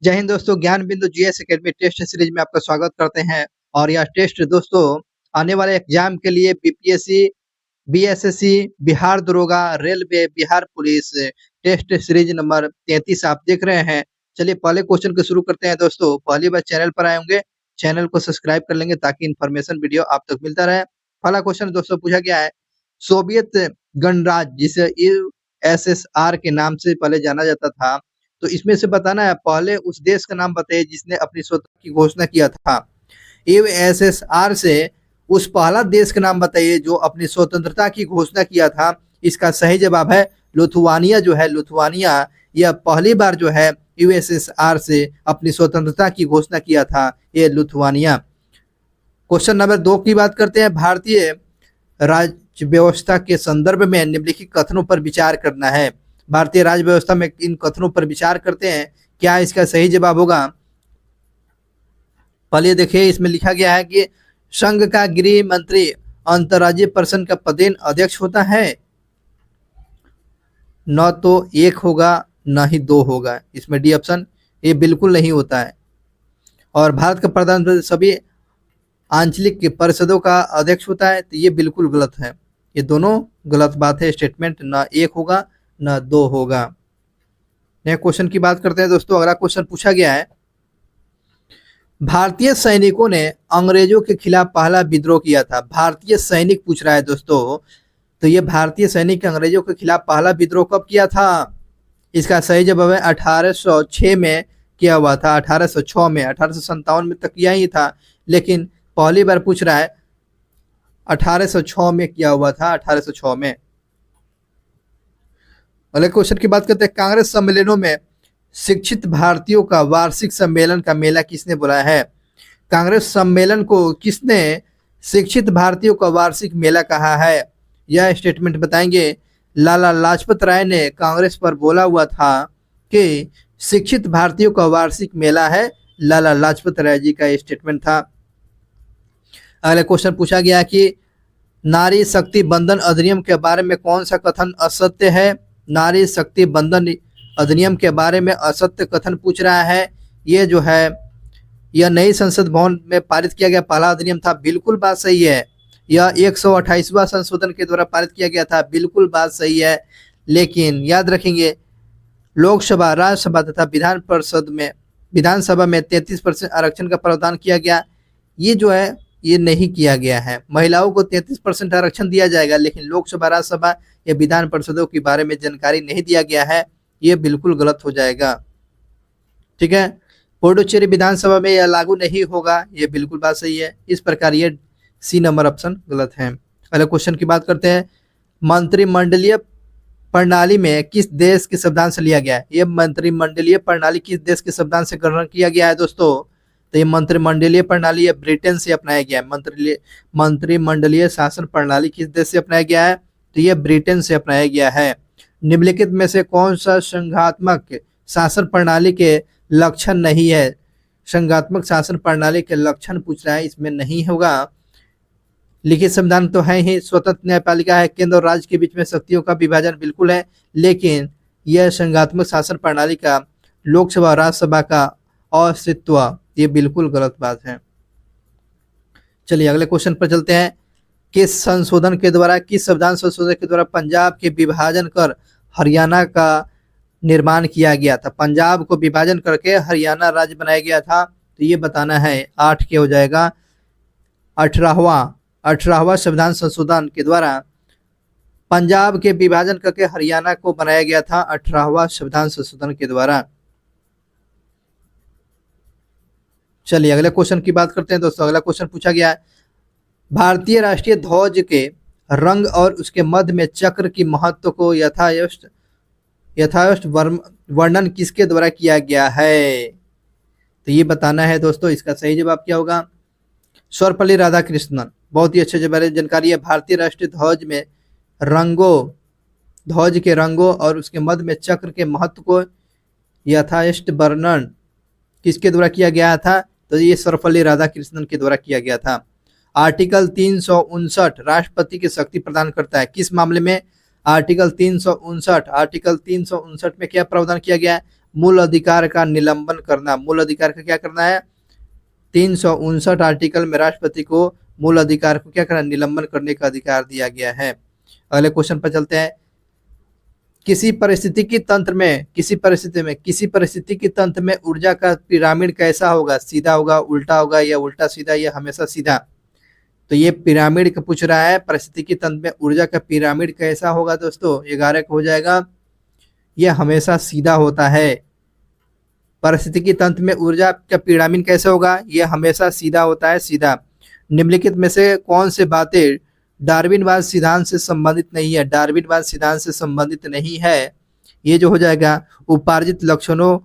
जय हिंद दोस्तों, ज्ञान बिंदु जीएस एकेडमी टेस्ट सीरीज में आपका स्वागत करते हैं। और यह टेस्ट दोस्तों आने वाले एग्जाम के लिए बीपीएससी, बीएसएससी, बिहार दरोगा, railway, Bihar police test series number 33 आप देख रहे हैं। चलिए पहले क्वेश्चन को शुरू करते हैं दोस्तों। पहली बार चैनल पर आए होंगे, चैनल को सब्सक्राइब कर लेंगे ताकि इन्फॉर्मेशन वीडियो आप तक मिलता रहे। पहला क्वेश्चन दोस्तों पूछा गया है, सोवियत गणराज्य जिसे यूएसएसआर के नाम से पहले जाना जाता था, तो इसमें से बताना है पहले उस देश का नाम बताइए जिसने अपनी स्वतंत्रता की घोषणा किया था। यूएसएसआर से उस पहला देश का नाम बताइए जो अपनी स्वतंत्रता की घोषणा किया था। इसका सही जवाब है लिथुआनिया। जो है लिथुआनिया, यह पहली बार जो है यूएसएसआर से अपनी स्वतंत्रता की घोषणा किया था, ये लिथुआनिया। क्वेश्चन नंबर 2 की बात करते हैं। भारतीय राज्य व्यवस्था के संदर्भ में निम्नलिखित कथनों पर विचार करना है। भारतीय राज्य व्यवस्था में इन कथनों पर विचार करते हैं, क्या इसका सही जवाब होगा। पहले देखिए, इसमें लिखा गया है कि संघ का गृह मंत्री अंतर्राज्यीय परिषद का पदेन अध्यक्ष होता है। न तो 1 होगा न ही 2 होगा, इसमें डी ऑप्शन ये बिल्कुल नहीं होता है। और भारत का प्रधानमंत्री सभी आंचलिक परिषदों का अध्यक्ष होता है, तो ये बिल्कुल गलत है। ये दोनों गलत बात है। स्टेटमेंट न 1 होगा न 2 होगा। नेक्स्ट क्वेश्चन की बात करते हैं दोस्तों। अगला क्वेश्चन पूछा गया है, भारतीय सैनिकों ने अंग्रेजों के खिलाफ पहला विद्रोह किया था। भारतीय सैनिक पूछ रहा है दोस्तों, तो ये भारतीय सैनिक अंग्रेजों के खिलाफ पहला विद्रोह कब किया था। इसका सही जवाब है 1806 में किया हुआ था। 1806 में, 1857 में तक किया ही था, लेकिन पहली बार पूछ रहा है 1806 में किया हुआ था। 1806 में। अगले क्वेश्चन की बात करते हैं, कांग्रेस सम्मेलनों में शिक्षित भारतीयों का वार्षिक सम्मेलन का मेला किसने बुलाया है। कांग्रेस सम्मेलन को किसने शिक्षित भारतीयों का वार्षिक मेला कहा है, यह स्टेटमेंट बताएंगे। लाला लाजपत राय ने कांग्रेस पर बोला हुआ था कि शिक्षित भारतीयों का वार्षिक मेला है। लाला लाजपत राय जी का यह स्टेटमेंट था। अगला क्वेश्चन पूछा गया कि नारी शक्ति बंधन अधिनियम के बारे में कौन सा कथन असत्य है। नारी शक्ति बंधन अधिनियम के बारे में असत्य कथन पूछ रहा है। ये जो है यह नई संसद भवन में पारित किया गया पहला अधिनियम था, बिल्कुल बात सही है। यह 128वां संशोधन के द्वारा पारित किया गया था, बिल्कुल बात सही है। लेकिन याद रखेंगे, लोकसभा, राज्यसभा तथा विधानसभा में 33% आरक्षण का प्रावधान किया गया। ये जो है ये नहीं किया गया है। महिलाओं को 33% आरक्षण दिया जाएगा, लेकिन लोकसभा, राज्यसभा या विधान परिषदों के बारे में जानकारी नहीं दिया गया है। ये बिल्कुल गलत हो जाएगा। ठीक है, पुडुचेरी विधानसभा में यह लागू नहीं होगा, ये बिल्कुल बात सही है। इस प्रकार ये सी नंबर ऑप्शन गलत है। अगले क्वेश्चन की बात करते हैं, मंत्रिमंडलीय प्रणाली में किस देश के संविधान से लिया गया है। ये मंत्रिमंडलीय प्रणाली किस देश के संविधान से ग्रहण किया गया है दोस्तों, तो ये मंत्रिमंडलीय प्रणाली ये ब्रिटेन से अपनाया गया है। मंत्रिमंडलीय शासन प्रणाली किस देश से अपनाया गया है, तो ये ब्रिटेन से अपनाया गया है। निम्नलिखित में से कौन सा संघात्मक शासन प्रणाली के लक्षण नहीं है। संघात्मक शासन प्रणाली के लक्षण पूछ रहा है, इसमें नहीं होगा। लिखित संविधान तो है ही, स्वतंत्र न्यायपालिका है, केंद्र और राज्य के बीच में शक्तियों का विभाजन बिल्कुल है, लेकिन यह संघात्मक शासन प्रणाली का लोकसभा और राज्यसभा का अस्तित्व, ये बिल्कुल गलत बात है। चलिए अगले क्वेश्चन पर चलते हैं। किस संशोधन के द्वारा, किस संविधान संशोधन के द्वारा पंजाब के विभाजन कर हरियाणा का निर्माण किया गया था। पंजाब को विभाजन करके हरियाणा राज्य बनाया गया था, तो ये बताना है। 8 के हो जाएगा। 18वां संविधान संशोधन के द्वारा पंजाब के विभाजन करके हरियाणा को बनाया गया था। 18वां संविधान संशोधन के द्वारा। चलिए अगले क्वेश्चन की बात करते हैं दोस्तों। अगला क्वेश्चन पूछा गया है, भारतीय राष्ट्रीय ध्वज के रंग और उसके मध्य में चक्र की महत्व को यथावश्यक वर्णन किसके द्वारा किया गया है, तो ये बताना है दोस्तों। इसका सही जवाब क्या होगा, सर्वपल्ली राधाकृष्णन। बहुत ही अच्छे जानकारी है। भारतीय राष्ट्रीय ध्वज में ध्वज के रंगों और उसके मध्य में चक्र के महत्व को यथावश्यक वर्णन किसके द्वारा किया गया था, तो ये सर्वपल्ली राधाकृष्णन के द्वारा किया गया था। आर्टिकल 359 राष्ट्रपति की शक्ति प्रदान करता है, किस मामले में। आर्टिकल 359 में क्या प्रावधान किया गया है, मूल अधिकार का निलंबन करना। मूल अधिकार का क्या करना है? 359 आर्टिकल में राष्ट्रपति को मूल अधिकार को क्या करना? निलंबन करने का अधिकार दिया गया है। अगले क्वेश्चन पर चलते हैं। किसी परिस्थिति की तंत्र में ऊर्जा का पिरामिड कैसा होगा? सीधा होगा, उल्टा होगा, या उल्टा सीधा, या हमेशा सीधा? तो ये पिरामिड का पूछ रहा है। परिस्थिति तंत्र में ऊर्जा का पिरामिड कैसा होगा दोस्तों? 11 का हो जाएगा। ये हमेशा सीधा होता है। परिस्थिति तंत्र में ऊर्जा का पिरामिड कैसे होगा? ये हमेशा सीधा होता है, सीधा। निम्नलिखित में से कौन से बातें डार्विनवाद सिद्धांत से संबंधित नहीं है? डार्विनवाद सिद्धांत से संबंधित नहीं है। ये जो हो जाएगा उपार्जित लक्षणों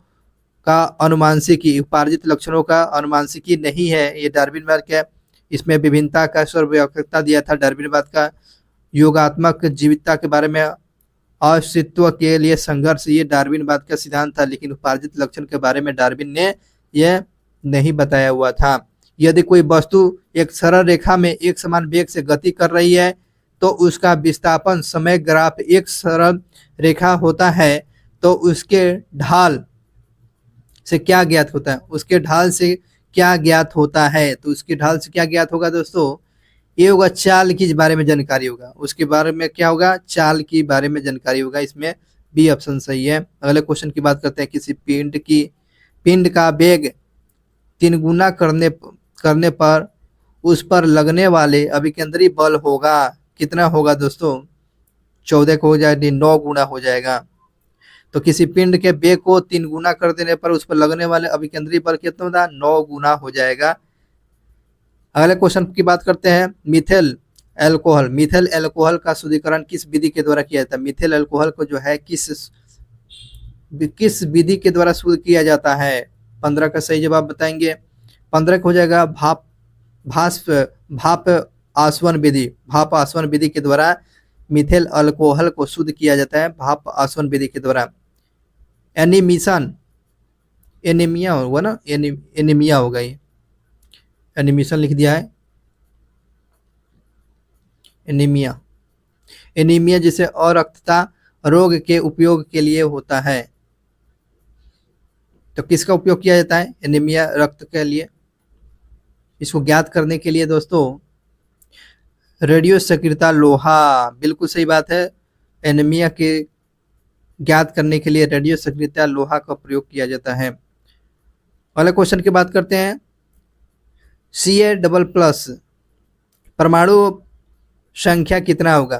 का अनुमानसिकी। उपार्जित लक्षणों का अनुमानसिकी नहीं है, ये डार्विनवाद क्या? इसमें विभिन्नता का सर्वव्यापकता दिया था डार्विनवाद का। योगात्मक जीवितता के बारे में अस्तित्व के लिए संघर्ष, ये डार्विनवाद का सिद्धांत था। लेकिन उपार्जित लक्षण के बारे में डार्विन ने यह नहीं बताया हुआ था। यदि कोई वस्तु एक सरल रेखा में एक समान वेग से गति कर रही है तो उसका विस्थापन समय ग्राफ एक सरल रेखा होता है, तो उसके ढाल से क्या ज्ञात होता है? उसके ढाल से क्या ज्ञात होता है? तो उसके ढाल से क्या ज्ञात होगा दोस्तों? ये होगा चाल के बारे में जानकारी होगा। उसके बारे में क्या होगा? चाल के बारे में जानकारी होगा। इसमें बी ऑप्शन सही है। अगले क्वेश्चन की बात करते हैं। किसी पिंड का वेग 3 गुना करने पर उस पर लगने वाले अभिकेंद्री बल होगा कितना होगा दोस्तों? 14 को हो जाएगा, 9 गुना हो जाएगा। तो किसी पिंड के वेग को 3 गुना कर देने पर उस पर लगने वाले अभिकेंद्री बल कितना होगा? 9 गुना हो जाएगा। अगले क्वेश्चन की बात करते हैं। मिथेल एल्कोहल का शुद्धिकरण किस विधि के द्वारा किया जाता है? मिथेल एल्कोहल को जो है किस विधि के द्वारा शुद्ध किया जाता है? 15 का सही जवाब बताएंगे। 15 का हो जाएगा भाप आसवन विधि के द्वारा मिथेल अल्कोहल को शुद्ध किया जाता है, भाप आसवन विधि के द्वारा। एनीमिया होगा ना, एनीमिया होगा, ये एनीमिशन लिख दिया है। एनीमिया जिसे अरक्तता रोग के उपयोग के लिए होता है। तो किसका उपयोग किया जाता है एनीमिया रक्त के लिए? इसको ज्ञात करने के लिए दोस्तों रेडियो सक्रियता लोहा, बिल्कुल सही बात है। एनीमिया के ज्ञात करने के लिए रेडियो सक्रियता लोहा का प्रयोग किया जाता है। अगले क्वेश्चन की बात करते हैं। Ca++ परमाणु संख्या कितना होगा?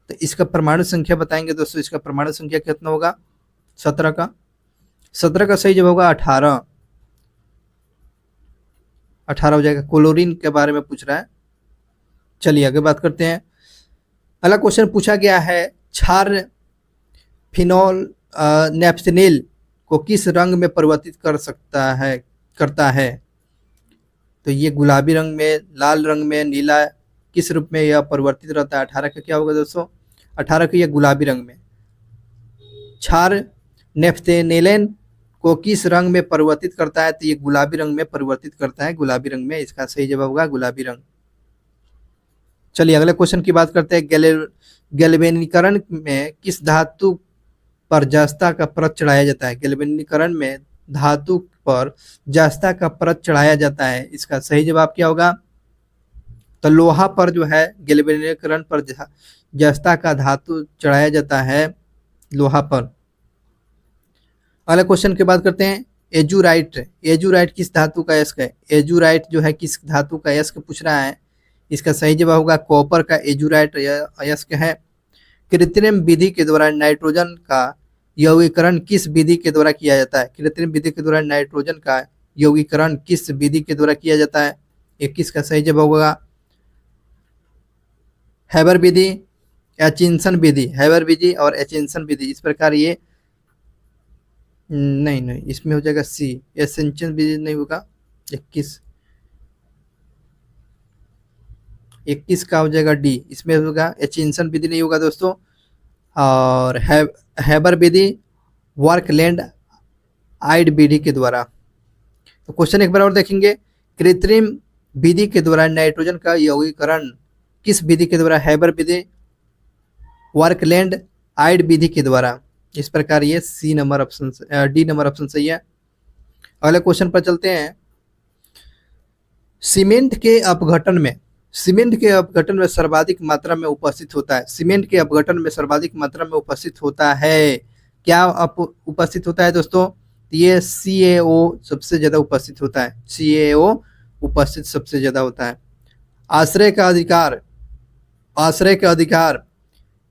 तो इसका परमाणु संख्या बताएंगे दोस्तों। इसका परमाणु संख्या कितना होगा? 17 का। 17 का सही जवाब होगा 18 हो जाएगा। क्लोरीन के बारे में पूछ रहा है। चलिए आगे बात करते हैं। अगला क्वेश्चन पूछा गया है, क्षार फिनोल नेप्थेनिल को किस रंग में परिवर्तित करता है? तो ये गुलाबी रंग में, लाल रंग में, नीला, किस रूप में यह परिवर्तित रहता है? 18 का क्या होगा दोस्तों? 18 का यह गुलाबी रंग में। क्षार नेप्थेनिलेन को किस रंग में परिवर्तित करता है? तो ये गुलाबी रंग में परिवर्तित करता है, गुलाबी रंग में। इसका सही जवाब होगा गुलाबी रंग। चलिए अगले क्वेश्चन की बात करते हैं। गैल्वेनीकरण में किस धातु पर जस्ता का परत चढ़ाया जाता है? गैल्वेनीकरण में धातु पर जस्ता का परत चढ़ाया जाता है। इसका सही जवाब क्या होगा? तो लोहा पर जो है गैल्वेनीकरण पर जस्ता का धातु चढ़ाया जाता है, लोहा पर। अगले क्वेश्चन की बात करते हैं। एजुराइट किस धातु का अयस्क है? एजुराइट जो है किस धातु का अयस्क पूछ रहा है। इसका सही जवाब होगा कॉपर का एजुराइट अयस्क है। कृत्रिम विधि के द्वारा नाइट्रोजन का यौगीकरण किस विधि के द्वारा किया जाता है? कृत्रिम विधि के द्वारा नाइट्रोजन का यौगीकरण किस विधि के द्वारा किया जाता है? 21 का सही जवाब होगा हैबर विधि, एचिंसन विधि। हैबर विधि और एचिंसन विधि, इस प्रकार ये नहीं, इसमें हो जाएगा सी, एचिंसन विधि नहीं होगा। 21 का हो जाएगा डी, इसमें होगा एचिंसन विधि नहीं होगा दोस्तों। और हैबर विधि वर्कलैंड आइड विधि के द्वारा। तो क्वेश्चन एक बार और देखेंगे। कृत्रिम विधि के द्वारा नाइट्रोजन का यौगीकरण किस विधि के द्वारा? हैबर विधि, वर्कलैंड आइड विधि के द्वारा। इस प्रकार ये C number option, D number option सही है। अगले क्वेश्चन पर चलते हैं। सीमेंट के अपघटन में, सीमेंट के अपघटन में सर्वाधिक मात्रा में उपस्थित होता है, सीमेंट के अपघटन में सर्वाधिक मात्रा में उपस्थित होता है, क्या उपस्थित होता है दोस्तों? ये CaO सबसे ज्यादा उपस्थित होता है, CaO उपस्थित सबसे ज्यादा होता है। आश्रय का अधिकार, आश्रय का अधिकार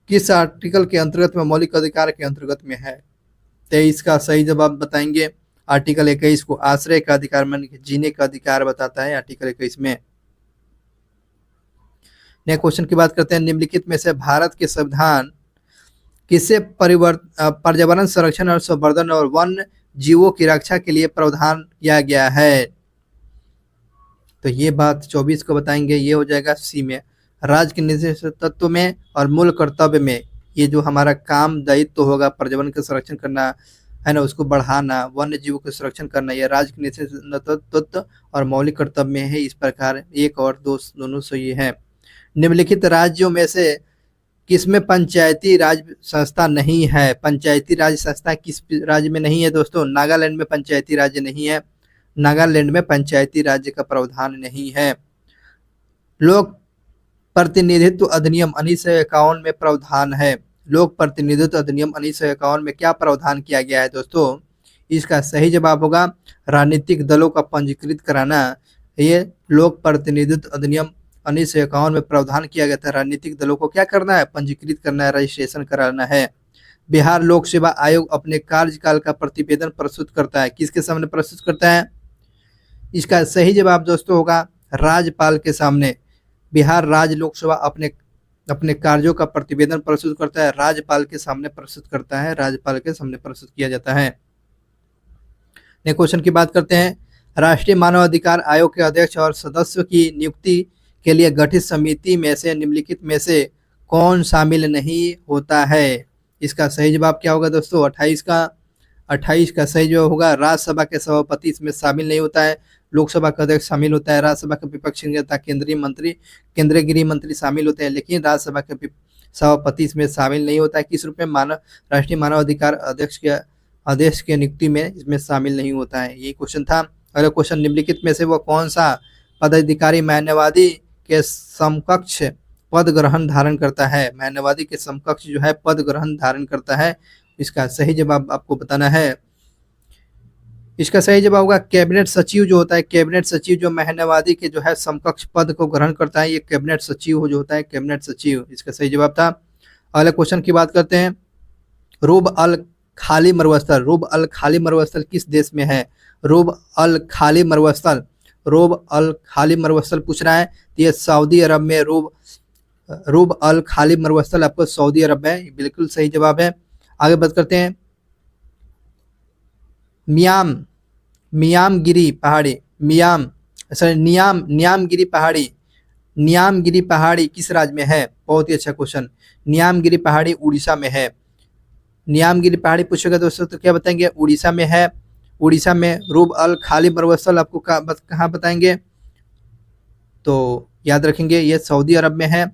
किस आर्टिकल के अंतर्गत में मौलिक अधिकार के अंतर्गत में है? 23 का सही जवाब बताएंगे। आर्टिकल 21 को आश्रय का अधिकार मान जीने का अधिकार बताता है आर्टिकल 21 में। नेक्स्ट क्वेश्चन की बात करते हैं। निम्नलिखित में से भारत के संविधान किसे पर्यावरण संरक्षण और संवर्धन और वन जीवों की रक्षा के लिए प्रावधान किया गया है? तो ये बात 24 को बताएंगे, ये हो जाएगा सी में। राज्य के निजी तत्व में और मूल कर्तव्य में, ये जो हमारा काम दायित्व होगा पर्यावरण का संरक्षण करना है ना, उसको बढ़ाना, वन्य जीवों का संरक्षण करना, यह राज्य के निजी तत्व और मौलिक कर्तव्य में है। इस प्रकार 1 और 2 दोनों सही है। निम्नलिखित राज्यों में से किसमें पंचायती राज संस्था नहीं है? पंचायती राज संस्था किस राज्य में नहीं है दोस्तों? नागालैंड में पंचायती राज्य नहीं है, नागालैंड में पंचायती राज्य का प्रावधान नहीं है। लोक प्रतिनिधित्व अधिनियम 1951 में प्रावधान है, लोक प्रतिनिधित्व अधिनियम 1951 में क्या प्रावधान किया गया है दोस्तों? इसका सही जवाब होगा राजनीतिक दलों का पंजीकृत कराना। ये लोक प्रतिनिधित्व अधिनियम 1951 में प्रावधान किया गया था, राजनीतिक दलों को क्या करना है? पंजीकृत करना है, रजिस्ट्रेशन कराना है। बिहार लोक सेवा आयोग अपने कार्यकाल का प्रतिवेदन प्रस्तुत करता है, किसके सामने प्रस्तुत करता है? इसका सही जवाब दोस्तों होगा राज्यपाल के सामने। बिहार राज्य लोक सेवा अपने कार्यों का प्रतिवेदन प्रस्तुत करता है, राज्यपाल के सामने प्रस्तुत करता है, राज्यपाल के सामने प्रस्तुत किया जाता है। नेक्स्ट क्वेश्चन की बात करते हैं। राष्ट्रीय मानव अधिकार आयोग के अध्यक्ष और सदस्य की नियुक्ति के लिए गठित समिति में से निम्नलिखित में से कौन शामिल नहीं होता है? इसका सही जवाब क्या होगा दोस्तों? 28 का सही जवाब होगा राज्यसभा के सभापति इसमें शामिल नहीं होता है, लोकसभा का अध्यक्ष शामिल होता है, राज्यसभा के विपक्षी नेता केंद्रीय मंत्री, केंद्रीय गृह मंत्री शामिल होते हैं, लेकिन राज्यसभा के सभापति इसमें शामिल नहीं होता है। किस रूप में? राष्ट्रीय मानव अधिकार अध्यक्ष के आदेश के नियुक्ति में इसमें शामिल नहीं होता है। ये क्वेश्चन था। अगला क्वेश्चन, निम्नलिखित में से वो कौन सा पदाधिकारी मान्यवादी के समकक्ष पद ग्रहण धारण करता है? मान्यवादी के समकक्ष जो है पद ग्रहण धारण करता है, इसका सही जवाब आपको बताना है। इसका सही जवाब होगा कैबिनेट सचिव जो होता है, कैबिनेट सचिव जो मान्यवादी के जो है समकक्ष पद को ग्रहण करता है, ये कैबिनेट सचिव जो होता है, कैबिनेट सचिव इसका सही जवाब था। अगले क्वेश्चन की बात करते हैं। रूब अल खाली मरुस्थल, रूब अल खाली मरुस्थल किस देश में है? रूब अल खाली मरुस्थल, रूब अल खाली मरुस्थल पूछ रहा है, तो ये सऊदी अरब में रूब अल खाली मरुस्थल आपको सऊदी अरब में, बिल्कुल सही जवाब है। आगे बात करते हैं। नियामगिरी पहाड़ी, नियामगिरी पहाड़ी किस राज्य में है? बहुत ही अच्छा क्वेश्चन। नियामगिरी पहाड़ी उड़ीसा में है। नियामगिरी पहाड़ी पूछेगा दोस्तों तो क्या बताएंगे? उड़ीसा में है। उड़ीसा में रूब अल खाली मरुस्थल आपको कहाँ बताएंगे? तो याद रखेंगे ये सऊदी अरब में है,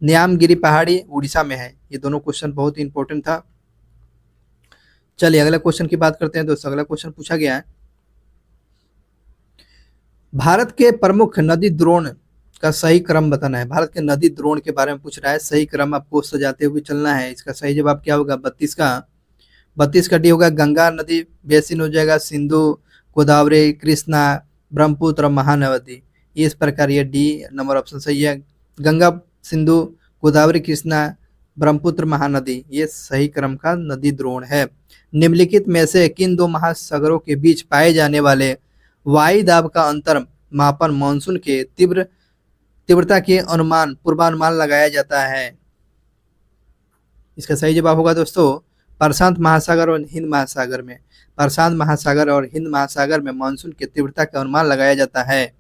नियामगिरी पहाड़ी उड़ीसा में है। ये दोनों क्वेश्चन बहुत ही इंपॉर्टेंट था। चलिए अगला क्वेश्चन की बात करते हैं दोस्तों। अगला क्वेश्चन पूछा गया है, भारत के प्रमुख नदी द्रोण का सही क्रम बताना है। भारत के नदी द्रोण के बारे में पूछ रहा है, सही क्रम आपको सजाते हुए चलना है। इसका सही जवाब क्या होगा? 32 का डी होगा। गंगा नदी बेसिन हो जाएगा, सिंधु, गोदावरी, कृष्णा, ब्रह्मपुत्र, महानदी। इस प्रकार ये डी नंबर ऑप्शन सही है। गंगा, सिंधु, गोदावरी, कृष्णा, ब्रह्मपुत्र, महानदी, ये सही क्रम का नदी द्रोण है। निम्नलिखित में से किन दो महासागरों के बीच पाए जाने वाले वायु दाब का अंतर मापन मानसून के तीव्रता के पूर्वानुमान लगाया जाता है? इसका सही जवाब होगा दोस्तों प्रशांत महासागर और हिंद महासागर में। प्रशांत महासागर और हिंद महासागर में मानसून की तीव्रता का अनुमान लगाया जाता है।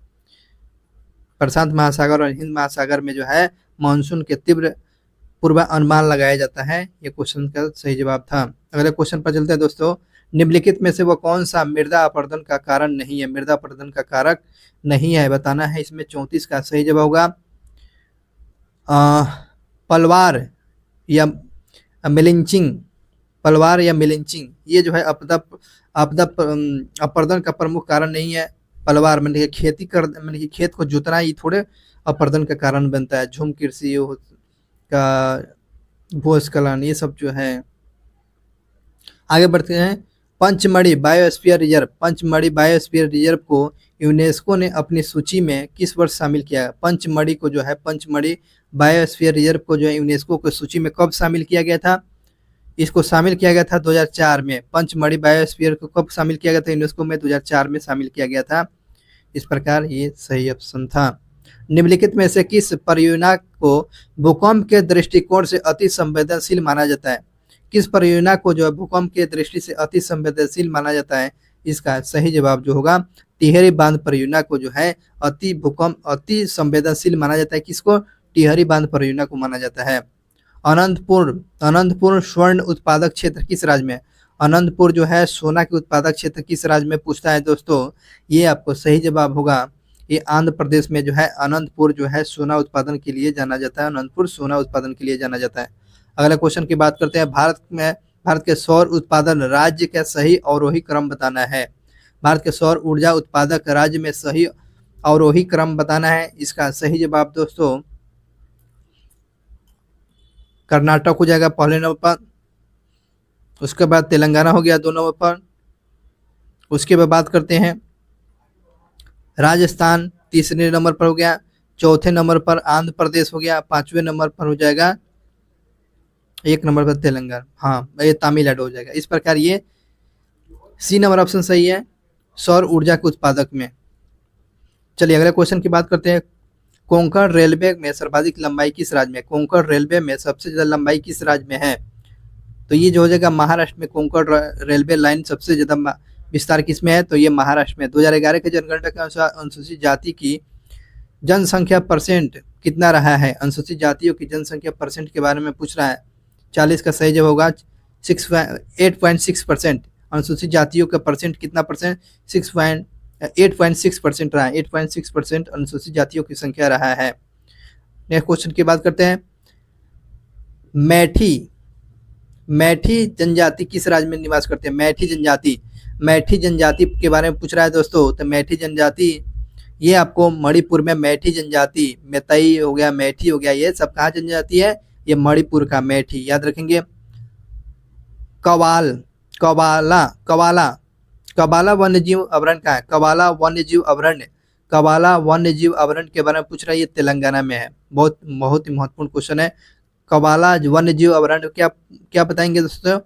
प्रशांत महासागर और हिंद महासागर में जो है मानसून के तीव्र पूर्वानुमान लगाया जाता है। ये क्वेश्चन का सही जवाब था। अगले क्वेश्चन पर चलते हैं दोस्तों। निम्नलिखित में से वो कौन सा मृदा अपरदन का कारण नहीं है? मृदा अपरदन का कारक नहीं है बताना है। इसमें 34 का सही जवाब होगा पलवार या मिलिंचिंग पलवार या मिलिंचिंग, ये जो है आपदा आपदा अपरदन का प्रमुख कारण नहीं है। पलवार मैंने कि खेती कर मैंने कि खेत को जोतना ये थोड़े अपरदन का कारण बनता है। झूम कृषि का भूस्खलन ये सब जो है। आगे बढ़ते हैं। Pachmarhi biosphere reserve, Pachmarhi biosphere reserve को यूनेस्को ने अपनी सूची में किस वर्ष शामिल किया? पंचमढ़ी को जो है, पंचमढ़ी बायोस्फीयर रिजर्व को जो है यूनेस्को की सूची में कब शामिल किया गया था? इसको शामिल किया गया था 2004 में। पंचमढ़ी बायोस्फीयर को कब शामिल किया गया था यूनेस्को में? 2004 में शामिल किया गया था। इस प्रकार ये सही ऑप्शन था। निम्नलिखित में से किस परियोजना को भूकंप के दृष्टिकोण से अति संवेदनशील माना जाता है? किस परियोजना को जो है भूकंप के दृष्टि से अति संवेदनशील माना जाता है? इसका सही जवाब जो होगा टिहरी बांध परियोजना को जो है अति संवेदनशील माना जाता है। किसको? टिहरी बांध परियोजना को माना जाता है। अनंतपुर स्वर्ण उत्पादक क्षेत्र किस राज्य में? अनंतपुर जो है सोना के उत्पादक क्षेत्र किस राज्य में पूछता है दोस्तों? ये आपको सही जवाब होगा, ये आंध्र प्रदेश में जो है अनंतपुर जो है सोना उत्पादन के लिए जाना जाता है। अनंतपुर सोना उत्पादन के लिए जाना जाता है। अगला क्वेश्चन की बात करते हैं। भारत के सौर उत्पादन राज्य का सही अवरोही क्रम बताना है। भारत के सौर ऊर्जा उत्पादक राज्य में सही अवरोही क्रम बताना है। इसका सही जवाब दोस्तों कर्नाटक हो जाएगा पहले नंबर पर, उसके बाद तेलंगाना हो गया 2 नंबर पर, उसके बाद बात करते हैं राजस्थान तीसरे नंबर पर हो गया, चौथे नंबर पर आंध्र प्रदेश हो गया, 5वें नंबर पर हो जाएगा 1 नंबर पर तेलंगाना, हाँ ये तमिलनाडु हो जाएगा। इस प्रकार ये सी नंबर ऑप्शन सही है सौर ऊर्जा के उत्पादक में। चलिए अगले क्वेश्चन की बात करते हैं। कोंकण रेलवे में सर्वाधिक लंबाई किस राज्य में? कोंकण रेलवे में सबसे ज्यादा लंबाई किस राज्य में है? तो ये जो हो जाएगा महाराष्ट्र में। कोंकण रेलवे लाइन सबसे ज्यादा विस्तार किस में है? तो ये महाराष्ट्र में। 2011 के जनगणना के अनुसार अनुसूचित जाति की जनसंख्या परसेंट कितना रहा है? अनुसूचित जातियों की जनसंख्या परसेंट के बारे में पूछ रहा है। 40 का सही जवाब होगा 8.6%। अनुसूचित जातियों का परसेंट कितना परसेंट? 8.6% रहा है। 8.6% अनुसूचित जातियों की संख्या रहा है। नेक्स्ट क्वेश्चन की बात करते हैं। मैठी जनजाति किस राज्य में निवास करते हैं? मैठी जनजाति के बारे में पूछ रहा है दोस्तों। तो मैठी जनजाति ये आपको मणिपुर में मैठी जनजाति, मैतई हो गया, मैठी हो गया, ये सब कहाँ जनजाति है? ये मणिपुर का मैठी, याद रखेंगे। कवाला वन्यजीव अभयारण्य का है। कवाला वन्यजीव अभयारण्य के बारे में पूछ रहा है। ये तेलंगाना में है। बहुत ही महत्वपूर्ण क्वेश्चन है। कवाला वन्यजीव अभयारण्य क्या बताएंगे दोस्तों?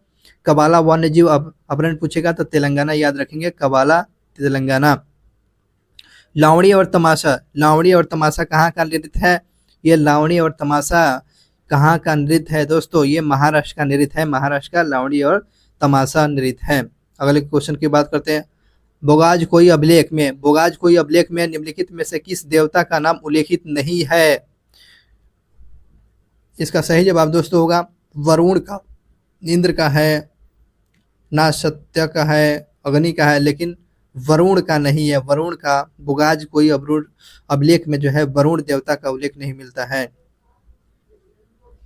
कवाला वन्यजीव अभयारण्य पूछेगा तो तेलंगाना याद रखेंगे, कवाला तेलंगाना। लावणी और तमाशा कहाँ का नृत्य है? ये लावणी और तमाशा कहाँ का नृत्य है दोस्तों? ये महाराष्ट्र का नृत्य है। महाराष्ट्र का लावणी और तमाशा नृत्य है। अगले क्वेश्चन की बात करते हैं। बोगाज कोई अभिलेख में निम्नलिखित में से किस देवता का नाम उल्लेखित नहीं है? इसका सही जवाब दोस्तों होगा वरुण का, इंद्र का है ना, सत्य का है, अग्नि का है, लेकिन वरुण का नहीं है। वरुण का बोगाज कोई अभिलेख में जो है वरुण देवता का उल्लेख नहीं मिलता है।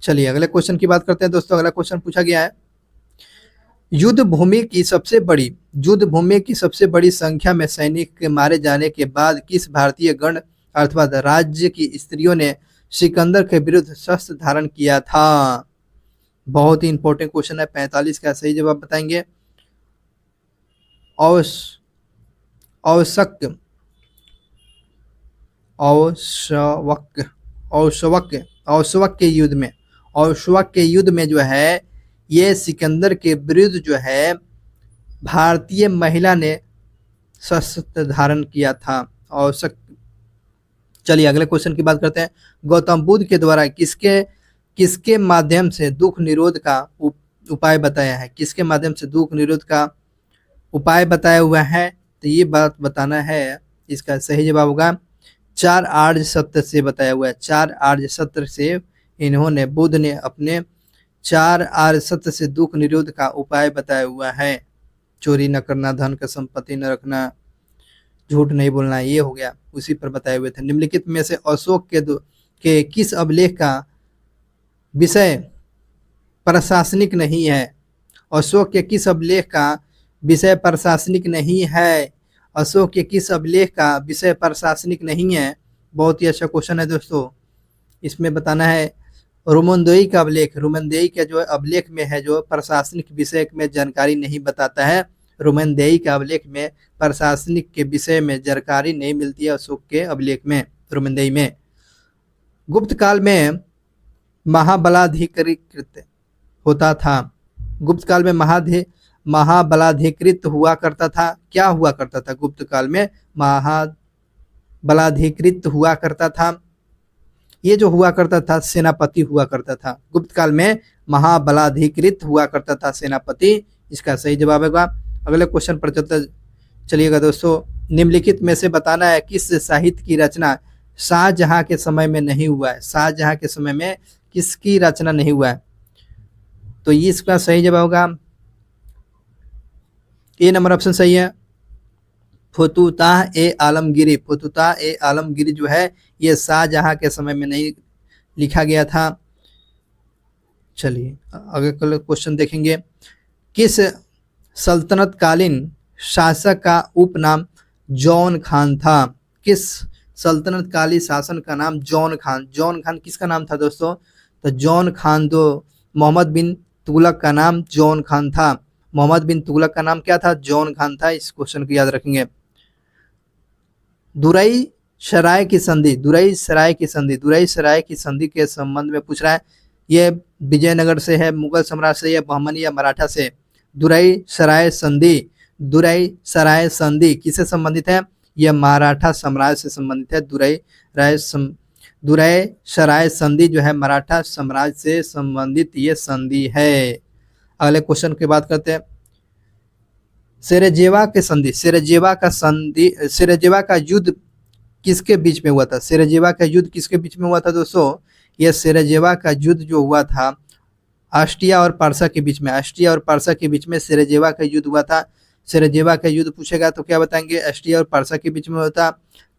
चलिए अगले क्वेश्चन की बात करते हैं दोस्तों। अगला क्वेश्चन पूछा गया है। युद्ध भूमि की सबसे बड़ी संख्या में सैनिक के मारे जाने के बाद किस भारतीय गण अर्थात राज्य की स्त्रियों ने सिकंदर के विरुद्ध शस्त्र धारण किया था? बहुत ही इंपॉर्टेंट क्वेश्चन है। 45 का सही जवाब बताएंगे। औशवक के युद्ध में जो है ये सिकंदर के विरुद्ध जो है भारतीय महिला ने शस्त्र धारण किया था। औशक। चलिए अगले क्वेश्चन की बात करते हैं। गौतम बुद्ध के द्वारा किसके माध्यम से दुख निरोध का उपाय बताया है? किसके माध्यम से दुख निरोध का उपाय बताया हुआ है? तो ये बात बताना है। इसका सही जवाब होगा 4 आर्य सत्य से बताया हुआ है। 4 आर्य सत्य से इन्होंने बुद्ध ने अपने 4 आर्य सत्य से दुख निरोध का उपाय बताया हुआ है। चोरी न करना, धन का संपत्ति न रखना, झूठ नहीं बोलना, ये हो गया, उसी पर बताए हुए थे। निम्नलिखित में से अशोक के किस अभिलेख का विषय प्रशासनिक नहीं है? अशोक के किस अभिलेख का विषय प्रशासनिक नहीं है? अशोक के किस अभिलेख का विषय प्रशासनिक नहीं है? बहुत ही अच्छा क्वेश्चन है दोस्तों। इसमें बताना है रोमनदेई का अभिलेख। रोमनदेई का जो अभिलेख में है जो प्रशासनिक विषय में जानकारी नहीं बताता है। रोमनदेई का अभिलेख में प्रशासनिक के विषय में जानकारी नहीं मिलती है अशोक के अभिलेख में, रोमनदेई में। गुप्त काल में महाबलाधिकृत होता था। गुप्त काल में महाबलाधिकृत हुआ करता था। क्या हुआ करता था? गुप्त काल में महाबलाधिकृत हुआ करता था। ये जो हुआ करता था सेनापति हुआ करता था। गुप्त काल में महाबलाधिकृत हुआ करता था सेनापति, इसका सही जवाब होगा। अगले क्वेश्चन पर चलिएगा दोस्तों। निम्नलिखित में से बताना है किस साहित्य की रचना शाहजहां के समय में नहीं हुआ है? शाहजहां के समय में किसकी रचना नहीं हुआ है? तो ये इसका सही जवाब होगा ए नंबर ऑप्शन सही है, फतुताह ए आलमगीरी। फतुताह ए आलमगीरी जो है ये शाहजहां के समय में नहीं लिखा गया था। चलिए अगले क्वेश्चन देखेंगे। किस सल्तनत कालीन शासक का उपनाम जौन खान था? किस सल्तनत कालीन शासक का नाम जौन खान। जौन खान किसका नाम था दोस्तों? तो जौन खान तो मोहम्मद बिन तुगलक का नाम जौन खान था। मोहम्मद बिन तुगलक का नाम क्या था? जौन खान था। इस क्वेश्चन को याद रखेंगे। दुरई सराय की संधि। दुरई सराय की संधि। दुरई सराय की संधि के संबंध में पूछ रहा है। ये विजयनगर से है, मुगल सम्राट से, या बहमनी या मराठा से? दुरई सराय संधि। दुरई सराय संधि किससे संबंधित है? यह मराठा साम्राज्य से संबंधित है। दुरई सराय संधि जो है मराठा साम्राज्य से संबंधित ये संधि है। अगले क्वेश्चन की बात करते हैं। सेरेजेवा के संधि। सेरेजेवा का युद्ध किसके बीच में हुआ था? सेरेजेवा का युद्ध किसके बीच में हुआ था दोस्तों? यह सेरेजेवा का युद्ध जो हुआ था ऑस्ट्रिया और पारसा के बीच में। ऑस्ट्रिया और पारसा के बीच में सेरेजेवा का युद्ध हुआ था। सेरेजेवा का युद्ध पूछेगा तो क्या बताएंगे? ऑस्ट्रिया और पारसा के बीच में होता।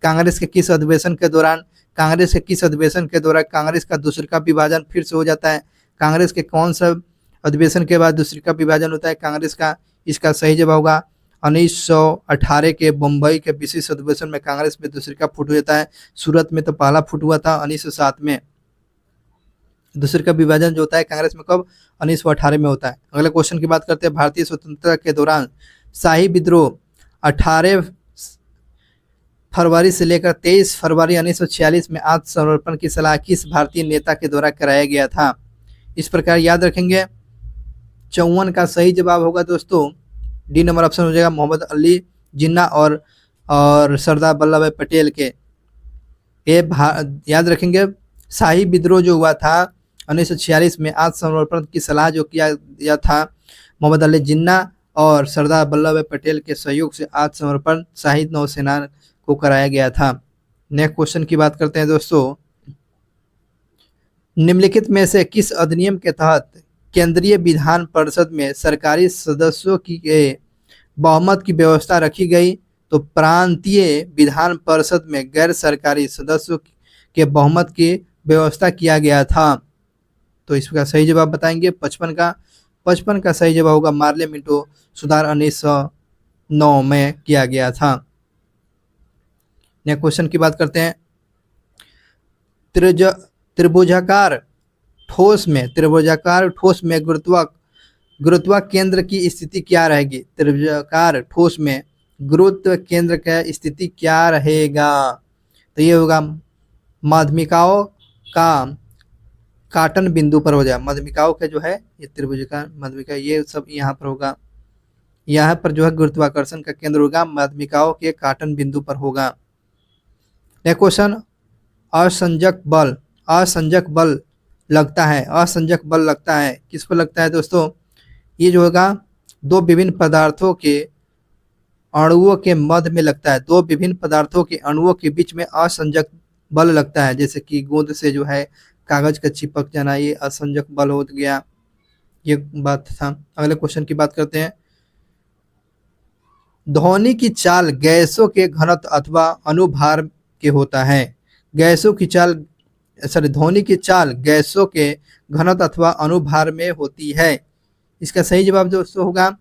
कांग्रेस के किस अधिवेशन के दौरान? कांग्रेस के किस अधिवेशन के दौरान कांग्रेस का दूसरे का विभाजन फिर से हो जाता है? कांग्रेस के कौन सा अधिवेशन के बाद दूसरे का विभाजन होता है कांग्रेस का? इसका सही जवाब होगा 1918 के बम्बई के विशेष अधिवेशन में कांग्रेस में दूसरे का फुट होता है। सूरत में तो पहला फुट हुआ था 1907 में। दूसरे का विभाजन जो होता है कांग्रेस में कब? 1918 में होता है। अगले क्वेश्चन की बात करते हैं। भारतीय स्वतंत्रता के दौरान शाही विद्रोह 18 फरवरी से लेकर 23 फरवरी 1946 में आत्मसमर्पण की सलाह किस भारतीय नेता के द्वारा कराया गया था? इस प्रकार याद रखेंगे। 54 का सही जवाब होगा दोस्तों डी नंबर ऑप्शन हो जाएगा, मोहम्मद अली जिन्ना और सरदार वल्लभ भाई पटेल के। ये याद रखेंगे। शाही विद्रोह जो हुआ था 1946 में आत्मसमर्पण की सलाह जो किया गया था मोहम्मद अली जिन्ना और सरदार वल्लभ भाई पटेल के सहयोग से आत्मसमर्पण शाही नौसेना को कराया गया था। नेक्स्ट क्वेश्चन की बात करते हैं दोस्तों। निम्नलिखित में से किस अधिनियम के तहत केंद्रीय विधान परिषद में सरकारी सदस्यों की बहुमत की व्यवस्था रखी गई? तो प्रांतीय विधान परिषद में गैर सरकारी सदस्यों के बहुमत की व्यवस्था किया गया था। तो इसका सही जवाब बताएंगे 55 का सही जवाब होगा मार्ले मिंटो सुधार 1909 में किया गया था। नेक्स्ट क्वेश्चन की बात करते हैं। त्रिभुजाकार ठोस में गुरुत्व केंद्र की स्थिति क्या रहेगी? त्रिभुजाकार ठोस में गुरुत्व केंद्र का स्थिति क्या रहेगा? तो ये होगा माध्यमिकाओं का काटन बिंदु पर हो जाए। माध्यमिकाओं का जो है ये त्रिभुजाकार माध्यमिका ये सब यहाँ पर होगा। यहाँ पर जो है गुरुत्वाकर्षण का केंद्र होगा माध्यमिकाओं के काटन बिंदु पर होगा। Next question. असंजक बल लगता है किस पर लगता है दोस्तों? ये जो होगा दो विभिन्न पदार्थों के अणुओं के मध्य में लगता है। दो विभिन्न पदार्थों के अणुओं के बीच में असंजक बल लगता है। जैसे कि गोंद से जो है कागज का चिपक जाना, ये असंजक बल हो गया, ये बात था। अगले क्वेश्चन की बात करते हैं। ध्वनि की चाल गैसों के घनत्व अथवा अनुभार के होता है। ध्वनि की चाल गैसों के घनत्व अथवा अनुभार में होती है। इसका सही जवाब दोस्तों होगा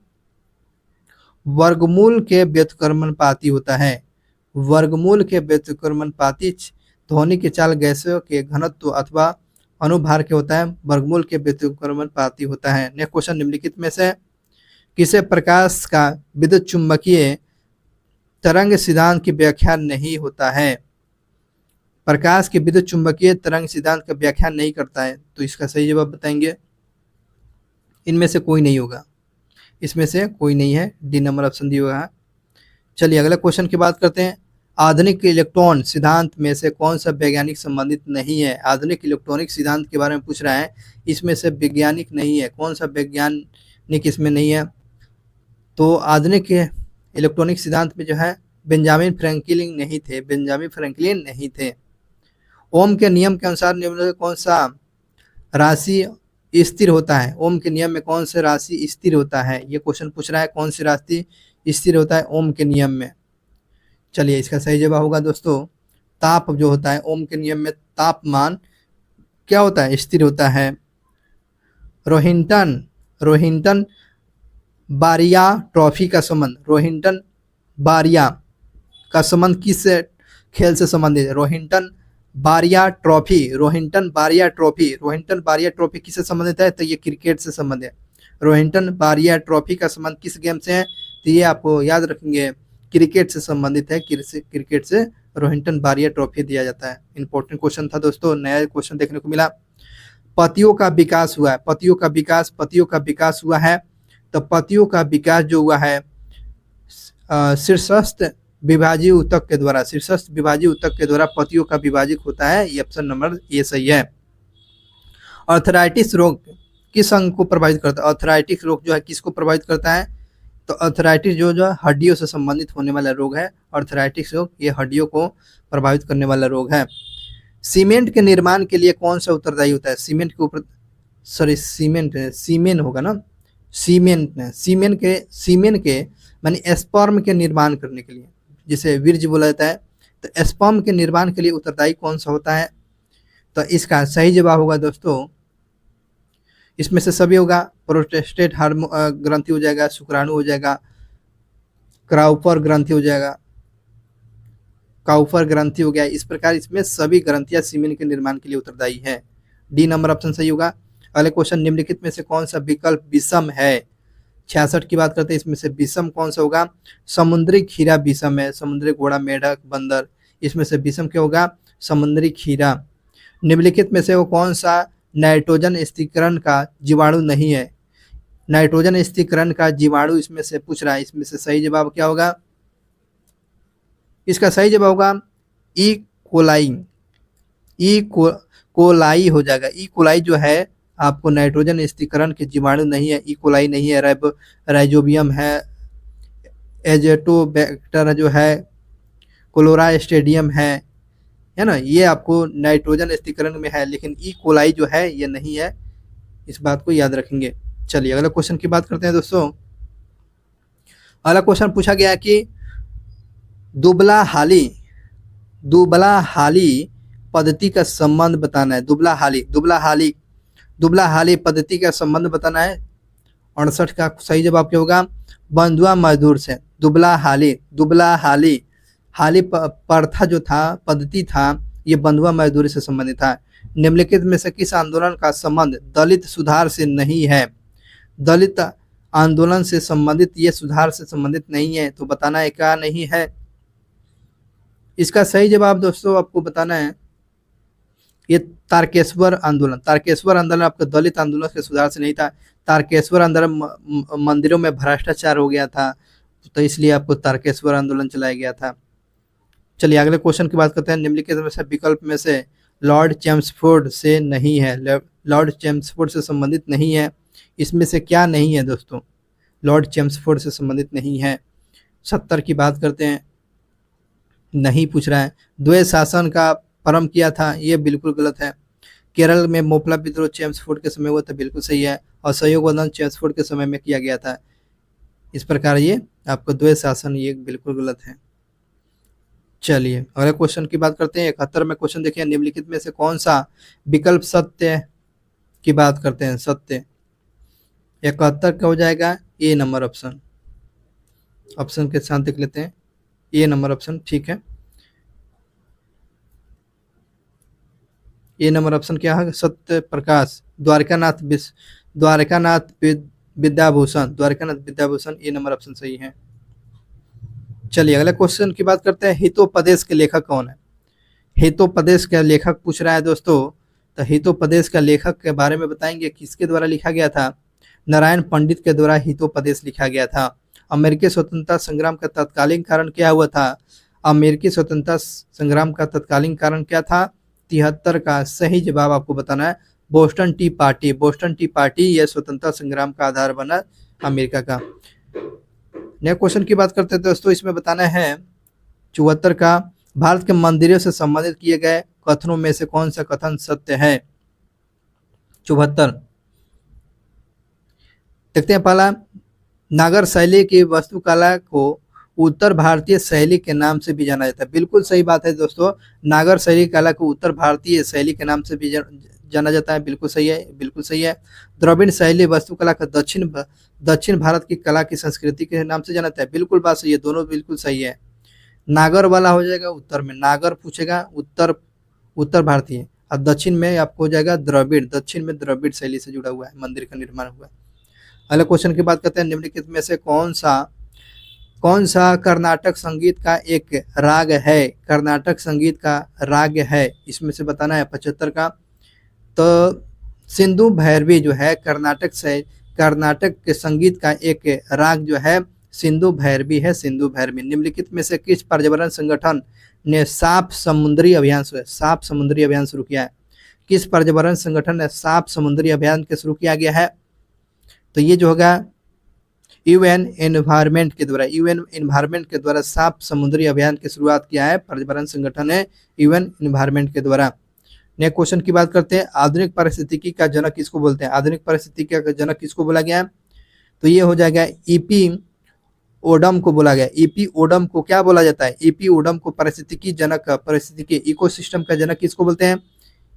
वर्गमूल के व्युत्क्रमणपाती होता है। वर्गमूल के व्युत्क्रमणपाती ध्वनि के चाल गैसों के घनत्व अथवा अनुभार के होता है, वर्गमूल के व्युत्क्रमणपाती होता है। नेक्स्ट क्वेश्चन, निम्नलिखित में से किसे प्रकाश का विद्युत चुंबकीय तरंग सिद्धांत की व्याख्या नहीं होता है? प्रकाश के विद्युत चुंबकीय तरंग सिद्धांत का व्याख्या नहीं करता है, तो इसका सही जवाब बताएंगे। इनमें से कोई नहीं होगा, इसमें से कोई नहीं है, डी नंबर ऑप्शन दिया हुआ है। चलिए अगले क्वेश्चन की बात करते हैं। आधुनिक इलेक्ट्रॉन सिद्धांत में से कौन सा वैज्ञानिक संबंधित नहीं है? आधुनिक इलेक्ट्रॉनिक सिद्धांत के बारे में पूछ रहा है, इसमें से वैज्ञानिक नहीं है, कौन सा वैज्ञानिक इसमें नहीं है? तो आधुनिक इलेक्ट्रॉनिक सिद्धांत में जो है बेंजामिन फ्रैंकलिन नहीं थे, बेंजामिन फ्रैंकलिन नहीं थे। ओम के नियम के अनुसार निम्न में कौन सा राशि स्थिर होता है? ओम के नियम में कौन सा राशि स्थिर होता है? ये क्वेश्चन पूछ रहा है, कौन सी राशि स्थिर होता है ओम के नियम में? चलिए इसका सही जवाब होगा दोस्तों ताप जो होता है, ओम के नियम में तापमान क्या होता है? स्थिर होता है। रोहिंटन बारिया ट्रॉफी का संबंध, रोहिंटन बारिया का संबंध किस खेल से संबंधित है? रोहिंटन बारिया ट्रॉफी किससे संबंधित है? तो ये क्रिकेट से संबंधित है। रोहिंटन बारिया ट्रॉफी का संबंध किस गेम से है? तो ये आपको याद रखेंगे, क्रिकेट से संबंधित है। क्रिकेट से रोहिंटन बारिया ट्रॉफी दिया जाता है। इंपॉर्टेंट क्वेश्चन था दोस्तों, नया क्वेश्चन देखने को मिला। पतियों का विकास हुआ है, पतियों का विकास हुआ है। तो पतियों का विकास जो हुआ है शीर्षस्थ विभाजीय ऊतक के द्वारा पतियों का विभाजित होता है। ये ऑप्शन नंबर ये सही है। आर्थराइटिस रोग किस अंग को प्रभावित करता है? आर्थराइटिस रोग जो है किसको प्रभावित करता है? तो आर्थराइटिस जो हड्डियों से संबंधित होने वाला रोग है। आर्थराइटिस रोग ये हड्डियों को प्रभावित करने वाला रोग है। सीमेंट के निर्माण के लिए कौन सा उत्तरदायी होता है? सीमेंट के ऊपर सीमेंट होगा ना, सीमेंट के माने स्पर्म के निर्माण करने के लिए, जिसे वीर्य बोला जाता है, तो स्पर्म के निर्माण के लिए उत्तरदायी कौन सा होता है? तो इसका सही जवाब होगा दोस्तों, इसमें से सभी होगा। प्रोस्टेट ग्रंथि हो जाएगा, शुक्राणु हो जाएगा, क्राउपर ग्रंथि हो जाएगा, काउफर ग्रंथि हो गया। इस प्रकार इसमें सभी ग्रंथियां सीमेंट के निर्माण के लिए उत्तरदायी है। डी नंबर ऑप्शन सही होगा। अगले क्वेश्चन, निम्नलिखित में से कौन सा विकल्प विषम है? 66 की बात करते हैं, इसमें से विषम कौन सा होगा? समुद्री खीरा विषम है, समुद्री घोड़ा, मेढक, बंदर, इसमें से विषम क्या होगा? समुद्री खीरा। निम्नलिखित में से वो कौन सा नाइट्रोजन स्थिरीकरण का जीवाणु नहीं है? नाइट्रोजन स्थिरीकरण का जीवाणु इसमें से पूछ रहा है, इसमें से सही जवाब क्या होगा? इसका सही जवाब होगा ई कोलाई हो जाएगा। ई कोलाई जो है आपको नाइट्रोजन स्थिरीकरण के जीवाणु नहीं है, ई कोलाई नहीं है, राइजोबियम है, एजेटोबैक्टर जो है, कोलोरास्टेडियम है ना, ये आपको नाइट्रोजन स्थिरीकरण में है, लेकिन ई कोलाई जो है ये नहीं है। इस बात को याद रखेंगे। चलिए अगले क्वेश्चन की बात करते हैं दोस्तों। अगला क्वेश्चन पूछा गया कि दुबला हाली पद्धति का संबंध बताना है। दुबला हाली पद्धति का संबंध बताना है। 68 का सही जवाब क्या होगा? बंधुआ मजदूर से। दुबला हाली प्रथा जो था, पद्धति था, ये बंधुआ मजदूरी से संबंधित था। निम्नलिखित में से किस आंदोलन का संबंध दलित सुधार से नहीं है? दलित आंदोलन से संबंधित, ये सुधार से संबंधित नहीं है, तो बताना है क्या नहीं है। इसका सही जवाब दोस्तों आपको बताना है, ये तारकेश्वर आंदोलन आपका दलित आंदोलन के सुधार से नहीं था। तारकेश्वर आंदोलन मंदिरों में भ्रष्टाचार हो गया था, तो इसलिए आपको तारकेश्वर आंदोलन चलाया गया था। चलिए अगले क्वेश्चन की बात करते हैं। निम्नलिखित में से विकल्प में से लॉर्ड चेम्सफोर्ड से नहीं है, लॉर्ड चेम्सफोर्ड से संबंधित नहीं है, इसमें से क्या नहीं है दोस्तों? लॉर्ड चेम्सफोर्ड से संबंधित नहीं है। 70 की बात करते हैं, नहीं पूछ रहा है। द्वैत शासन का प्रारंभ किया था, ये बिल्कुल गलत है। केरल में मोपला विद्रोह चेम्सफोर्ड के समय हुआ था, बिल्कुल सही है। और सहयोग आंदोलन चेम्सफोर्ड के समय में किया गया था। इस प्रकार ये आपको द्वैत शासन ये बिल्कुल गलत है। चलिए अगले क्वेश्चन की बात करते हैं। 71 में क्वेश्चन देखिए, निम्नलिखित में से कौन सा विकल्प सत्य की बात करते हैं? सत्य 71 का हो जाएगा ए नंबर ऑप्शन। ऑप्शन के साथ देख लेते हैं, ए नंबर ऑप्शन ठीक है। ए नंबर ऑप्शन क्या है? सत्य प्रकाश द्वारकानाथ विद्याभूषण, द्वारकानाथ विद्याभूषण, ए नंबर ऑप्शन सही है। चलिए अगले क्वेश्चन की बात करते हैं। हितोपदेश के लेखक कौन है? हितोपदेश का लेखक पूछ रहा है दोस्तों, तो हितोपदेश का लेखक के बारे में बताएंगे, किसके द्वारा लिखा गया था? नारायण पंडित के द्वारा हितोपदेश लिखा गया था। अमेरिकी स्वतंत्रता संग्राम का तत्कालीन कारण क्या हुआ था? अमेरिकी स्वतंत्रता संग्राम का तत्कालीन कारण क्या था? 73 का सही जवाब आपको बताना है Boston T party. Boston T party यह स्वतंत्रता संग्राम का आधार बना अमेरिका का। नेक्स्ट क्वेश्चन की बात करते हैं दोस्तों, इसमें बताना है 74 का भारत के मंदिरों से संबंधित किए गए कथनों में से कौन सा कथन सत्य है? 74 देखते हैं। पहला, नागर शैली की वास्तुकला को उत्तर भारतीय शैली के नाम से भी जाना जाता है। बिल्कुल सही बात है दोस्तों, नागर शैली कला को उत्तर भारतीय शैली के नाम से भी जाना जाता है। बिल्कुल सही है, बिल्कुल सही है। द्रविड़ शैली वास्तुकला का दक्षिण भारत की कला की संस्कृति के नाम से जाना जाता है। बिल्कुल बात सही है, दोनों बिल्कुल सही है। नागर वाला हो जाएगा उत्तर में, नागर पूछेगा उत्तर भारतीय, और दक्षिण में आपको हो जाएगा द्रविड़, दक्षिण में द्रविड़ शैली से जुड़ा हुआ है मंदिर का निर्माण हुआ है। अगले क्वेश्चन की बात करते हैं। निम्नलिखित में से कौन सा कर्नाटक संगीत का एक राग है? कर्नाटक संगीत का राग है, इसमें से बताना है 75 का। तो सिंधु भैरवी जो है कर्नाटक के संगीत का एक राग जो है सिंधु भैरवी है, सिंधु भैरवी। निम्नलिखित में से किस पर्यावरण संगठन ने साफ समुद्री अभियान शुरू किया है? किस पर्यावरण संगठन ने साफ समुद्री अभियान के शुरू किया गया है? तो ये जो होगा यूएन एनवायरमेंट के द्वारा साफ समुद्री अभियान की शुरुआत किया है पर्यावरण संगठन है यूएन एनवायरमेंट के द्वारा। नेक्स्ट क्वेश्चन की बात करते हैं। आधुनिक पारिस्थितिकी का जनक किसको बोलते हैं? आधुनिक पारिस्थितिकी का जनक किसको बोला गया है? तो ये हो जाएगा ईपी ओडम को बोला गया। ईपी ओडम को क्या बोला जाता है? ईपी ओडम को पारिस्थितिकी जनक, पारिस्थितिकी इकोसिस्टम का जनक किसको बोलते हैं?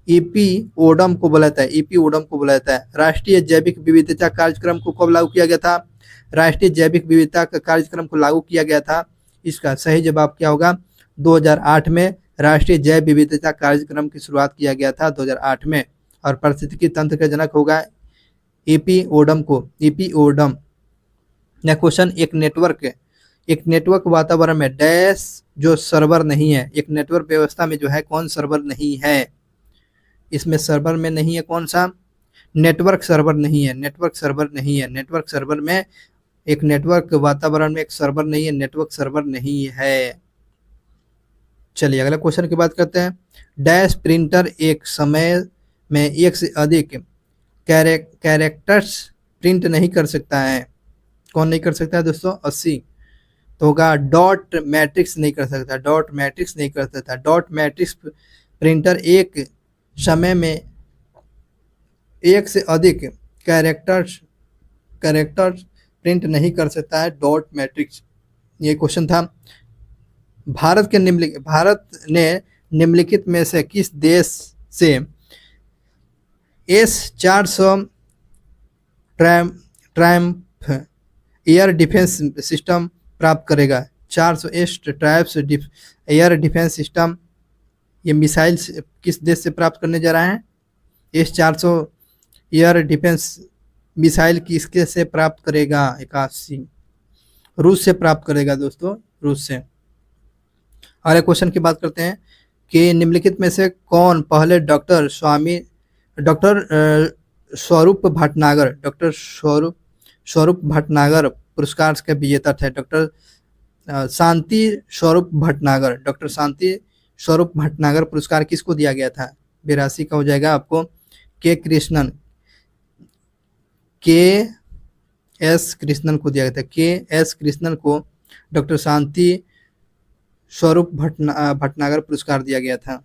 ईपी ओडम को बोला जाता है, ईपी ओडम को बोला जाता है। राष्ट्रीय जैविक विविधता कार्यक्रम को कब लागू किया गया था? राष्ट्रीय जैविक विविधता का कार्यक्रम को लागू किया गया था। इसका सही जवाब क्या होगा? 2008 में राष्ट्रीय जैव विविधता कार्यक्रम की शुरुआत किया गया था 2008 में। और पारिस्थितिकी तंत्र का जनक होगा ईपी ओडम को, ईपी ओडम। नेक्स्ट क्वेश्चन, एक नेटवर्क वातावरण में डैश जो सर्वर नहीं है, एक नेटवर्क व्यवस्था में जो है कौन सर्वर नहीं है? इसमें सर्वर में नहीं है कौन सा? नेटवर्क सर्वर नहीं है, नेटवर्क सर्वर नहीं है। नेटवर्क सर्वर में एक नेटवर्क वातावरण में एक सर्वर नहीं है, नेटवर्क सर्वर नहीं है। चलिए अगला क्वेश्चन की बात करते हैं। डैश प्रिंटर एक समय में एक से अधिक कैरेक्टर्स प्रिंट नहीं कर सकता है। कौन नहीं कर सकता है दोस्तों? 80 तो होगा डॉट मैट्रिक्स नहीं कर सकता, डॉट मैट्रिक्स नहीं कर सकता। डॉट मैट्रिक्स प्रिंटर एक समय में एक से अधिक कैरेक्टर्स प्रिंट नहीं कर सकता है, डॉट मैट्रिक्स। ये क्वेश्चन था। भारत ने निम्नलिखित में से किस देश से S-400 Triumph air defence system प्राप्त करेगा? 400 ट्रायम्फ एयर डिफेंस सिस्टम, ये मिसाइल किस देश से प्राप्त करने जा रहा है? S-400 एयर डिफेंस मिसाइल किसके से प्राप्त करेगा? 81 रूस से प्राप्त करेगा दोस्तों, रूस से। अगले क्वेश्चन की बात करते हैं कि निम्नलिखित में से कौन पहले डॉक्टर स्वरूप भटनागर पुरस्कार के विजेता थे? डॉक्टर शांति स्वरूप भटनागर पुरस्कार किसको दिया गया था? 82 का हो जाएगा आपको के.एस. कृष्णन को दिया गया था। के.एस. कृष्णन को डॉक्टर शांति स्वरूप भटनागर पुरस्कार दिया गया था।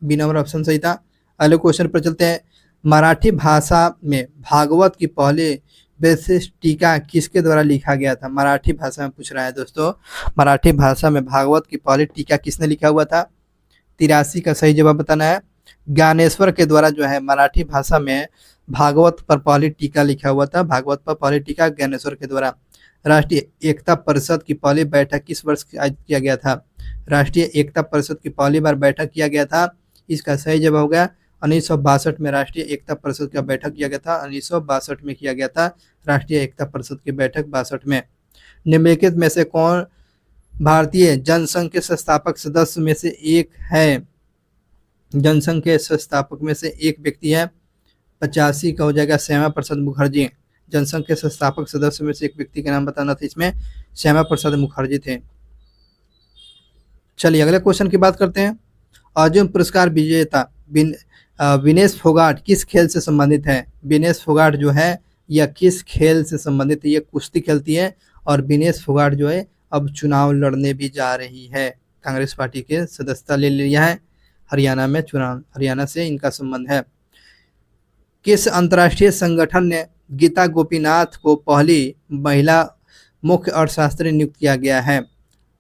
बी नंबर ऑप्शन सही था। अगले क्वेश्चन पर चलते हैं। मराठी भाषा में भागवत की पहली विशिष्ट टीका किसके द्वारा लिखा गया था? मराठी भाषा में पूछ रहा है दोस्तों, मराठी भाषा में भागवत की पहली टीका किसने लिखा हुआ था? 83 का सही जवाब बताना है। ज्ञानेश्वर के द्वारा जो है मराठी भाषा में भागवत पर पहली टीका लिखा हुआ था, भागवत पर पहली टीका ज्ञानेश्वर के द्वारा। राष्ट्रीय एकता परिषद की पहली बैठक किस वर्ष आयोजित किया गया था? राष्ट्रीय एकता परिषद की पहली बार बैठक किया गया था, इसका सही जवाब होगा 1962 में राष्ट्रीय एकता परिषद का बैठक किया गया था। 1962 में किया गया था राष्ट्रीय एकता परिषद की बैठक 62 में। निम्नलिखित में से कौन भारतीय जनसंघ के संस्थापक सदस्य में से एक है? जनसंघ के संस्थापक में से एक व्यक्ति है, 85 का हो जाएगा श्यामा प्रसाद मुखर्जी। जनसंघ के संस्थापक सदस्य में से एक व्यक्ति का नाम बताना था, इसमें श्यामा प्रसाद मुखर्जी थे। चलिए अगले क्वेश्चन की बात करते हैं। अर्जुन पुरस्कार विजेता विनेश फोगाट किस खेल से संबंधित है? विनेश फोगाट जो है यह किस खेल से संबंधित है? ये कुश्ती खेलती है और विनेश फोगाट जो है अब चुनाव लड़ने भी जा रही है। कांग्रेस पार्टी के सदस्यता ले लिया है, हरियाणा में चुनाव, हरियाणा से इनका संबंध है। किस अंतर्राष्ट्रीय संगठन ने गीता गोपीनाथ को पहली महिला मुख्य अर्थशास्त्री नियुक्त किया गया है?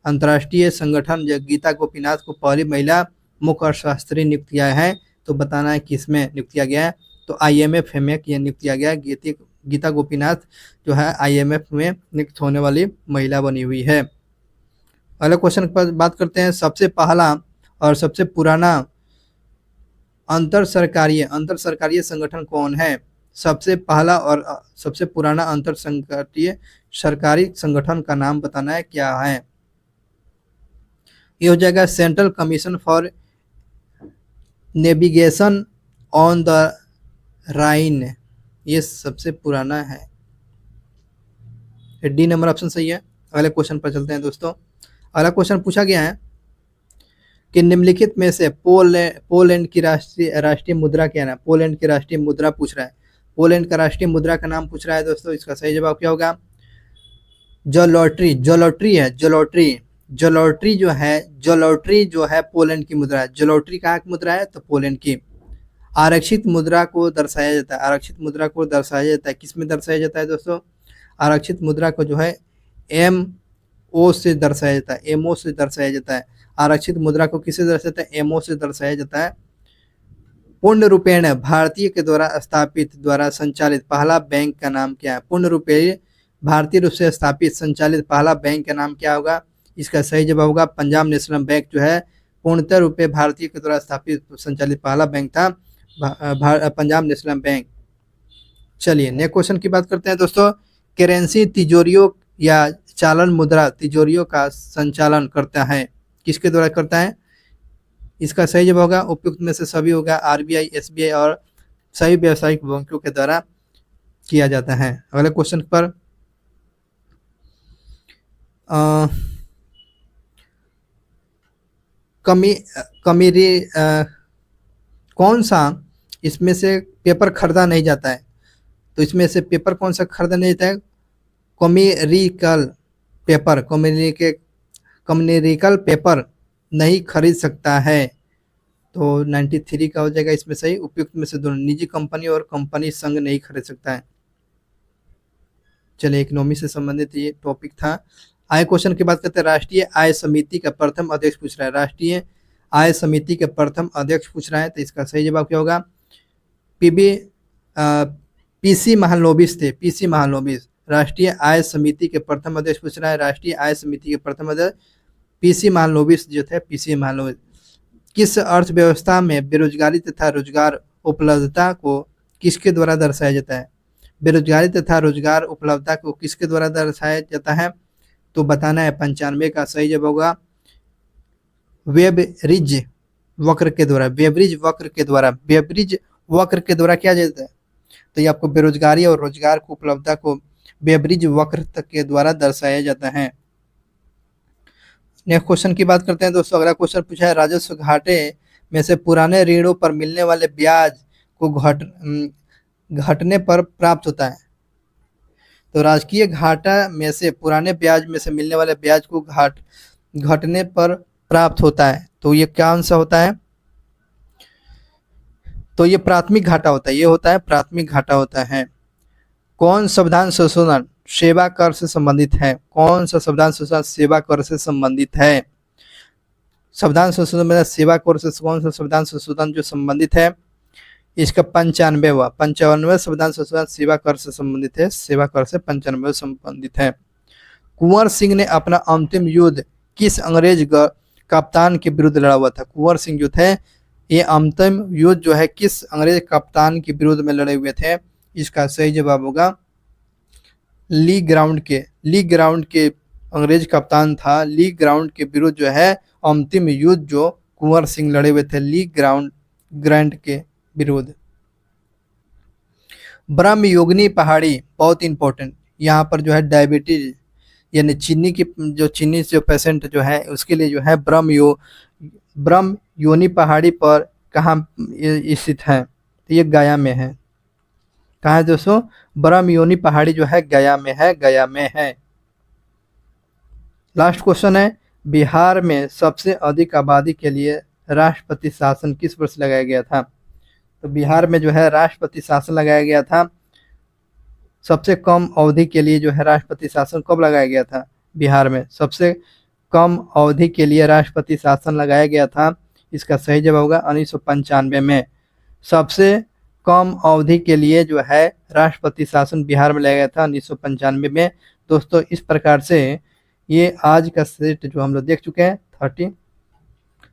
अंतर्राष्ट्रीय संगठन जो गीता गोपीनाथ को पहली महिला मुख्य अर्थशास्त्री नियुक्त किया है, तो बताना है किस में नियुक्त किया गया है? तो IMF में यह नियुक्त किया गया है। गीता गोपीनाथ जो है IMF में नियुक्त होने वाली महिला बनी हुई है। अगले क्वेश्चन पर बात करते हैं। सबसे पहला और सबसे पुराना अंतर सरकारीय संगठन कौन है? सबसे पहला और सबसे पुराना अंतर सरकारी संगठन का नाम बताना है, क्या है? ये हो जाएगा central commission for navigation on the Rhine, ये सबसे पुराना है। डी नंबर ऑप्शन सही है। अगले क्वेश्चन पर चलते हैं दोस्तों। अगला क्वेश्चन पूछा गया है कि निम्नलिखित में से पोलैंड की राष्ट्रीय मुद्रा क्या है? पोलैंड की राष्ट्रीय मुद्रा पूछ रहा है। पोलैंड का राष्ट्रीय मुद्रा का नाम पूछ रहा है दोस्तों, इसका सही जवाब क्या होगा? जोलोट्री जो है पोलैंड की मुद्रा है। जोलोट्री कहाँ की मुद्रा है? तो पोलैंड की। आरक्षित मुद्रा को दर्शाया जाता है, आरक्षित मुद्रा को दर्शाया जाता है, किस में दर्शाया जाता है दोस्तों? आरक्षित मुद्रा को जो है MO से दर्शाया जाता है, MO से दर्शाया जाता है। आरक्षित मुद्रा को किससे दर्शाता है? MO से दर्शाया जाता है। पूर्ण रूपेण भारतीय के द्वारा स्थापित द्वारा संचालित पहला बैंक का नाम क्या है? पूर्ण रूपेण भारतीय रूप से स्थापित संचालित पहला बैंक का नाम क्या होगा? इसका सही जवाब होगा पंजाब नेशनल बैंक जो है पूर्णतः रूपे भारतीय के द्वारा स्थापित संचालित पहला बैंक था पंजाब नेशनल बैंक। चलिए नेक्स्ट क्वेश्चन की बात करते हैं दोस्तों। करेंसी तिजोरियों या चालन मुद्रा तिजोरियों का संचालन करता है, किसके द्वारा करता है? इसका सही जवाब होगा उपयुक्त में से सभी होगा RBI, SBI और सभी व्यावसायिक बैंकों के द्वारा किया जाता है। अगले क्वेश्चन पर कौन सा इसमें से पेपर खरीदा नहीं जाता है? तो इसमें से पेपर कौन सा खरीदा नहीं जाता है? कॉमर्शियल पेपर नहीं खरीद सकता है, तो 93 का हो जाएगा इसमें सही। उपयुक्त में से दोनों, निजी कंपनी और कंपनी संघ नहीं खरीद सकता है। चलिए इकोनॉमी से संबंधित ये टॉपिक था। आय क्वेश्चन की बात करते हैं। राष्ट्रीय आय समिति का प्रथम अध्यक्ष पूछ रहा है, राष्ट्रीय आय समिति के प्रथम अध्यक्ष पूछ रहा है, तो इसका सही जवाब क्या होगा? PC महालनोबिस थे, PC महालनोबिस। राष्ट्रीय आय समिति के प्रथम अध्यक्ष पूछ रहा है, राष्ट्रीय आय समिति के प्रथम अध्यक्ष PC महालनोबिस जो थे, PC महालनोबिस। किस अर्थव्यवस्था में बेरोजगारी तथा रोजगार उपलब्धता को किसके द्वारा दर्शाया जाता है? बेरोजगारी तथा रोजगार उपलब्धता को किसके द्वारा दर्शाया जाता है? तो बताना है 95 का सही जवाब होगा वेबरिज वक्र के द्वारा। वेबरिज वक्र के द्वारा क्या जाता है? तो ये आपको बेरोजगारी और रोजगार को उपलब्धता को वेबरिज वक्र के द्वारा दर्शाया जाता है। नेक्स्ट क्वेश्चन की बात करते हैं दोस्तों। अगला क्वेश्चन पूछा है राजस्व घाटे में से पुराने ऋणों पर मिलने वाले ब्याज को घटने पर प्राप्त होता है। तो राजकीय घाटा में से पुराने ब्याज में से मिलने वाले ब्याज को घटने पर प्राप्त होता है, तो ये कौन सा होता है? तो ये प्राथमिक घाटा होता है, ये होता है प्राथमिक घाटा होता है। कौन संविधान संशोधन सेवा कर से संबंधित है? कौन सा संविधान संशोधन सेवा कर से संबंधित है? संविधान संशोधन में सेवा कर से कौन सा संविधान संशोधन जो संबंधित है? इसका 95वां संविधान संशोधन सेवा कर से संबंधित है, सेवा कर से 95 संबंधित है। कुंवर सिंह ने अपना अंतिम युद्ध किस अंग्रेज कप्तान के विरुद्ध लड़ा हुआ था? कुंवर सिंह जो थे ये अंतिम युद्ध जो है किस अंग्रेज कप्तान के विरुद्ध में लड़े हुए थे? इसका सही जवाब होगा ली ग्राउंड के अंग्रेज कप्तान था। ली ग्राउंड के विरुद्ध जो है अंतिम युद्ध जो कुंवर सिंह लड़े हुए थे ली ग्रांट के विरुद्ध। ब्रह्मयोगिनी पहाड़ी बहुत इंपॉर्टेंट, यहाँ पर जो है डायबिटीज यानी चीनी जो पेशेंट जो है उसके लिए जो है ब्रह्मयोनी पहाड़ी पर कहाँ स्थित है? तो ये गया में है। कहाँ है दोस्तों? ब्रह्मयोनी पहाड़ी जो है गया में है। लास्ट क्वेश्चन है, बिहार में सबसे अधिक आबादी के लिए राष्ट्रपति शासन किस वर्ष लगाया गया था? तो बिहार में जो है राष्ट्रपति शासन लगाया गया था। सबसे कम अवधि के लिए जो है राष्ट्रपति शासन कब लगाया गया था? बिहार में सबसे कम अवधि के लिए राष्ट्रपति शासन लगाया गया था। इसका सही जवाब होगा 1995 में। सबसे कम अवधि के लिए जो है राष्ट्रपति शासन बिहार में लगाया गया था 1995 में। दोस्तों इस प्रकार से ये आज का सेट जो हम लोग देख चुके हैं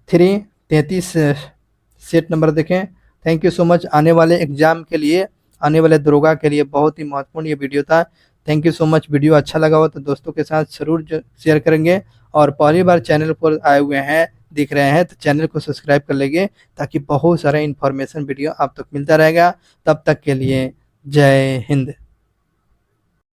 33 सेट नंबर देखें। Thank you so much. आने वाले एग्जाम के लिए, आने वाले दरोगा के लिए बहुत ही महत्वपूर्ण ये वीडियो था। Thank you so much. Video अच्छा लगा हो तो दोस्तों के साथ जरूर शेयर करेंगे, और पहली बार चैनल पर आए हुए हैं, दिख रहे हैं तो चैनल को सब्सक्राइब कर लेंगे, ताकि बहुत सारा इन्फॉर्मेशन वीडियो आप तक मिलता रहेगा। तब तक के लिए जय हिंद।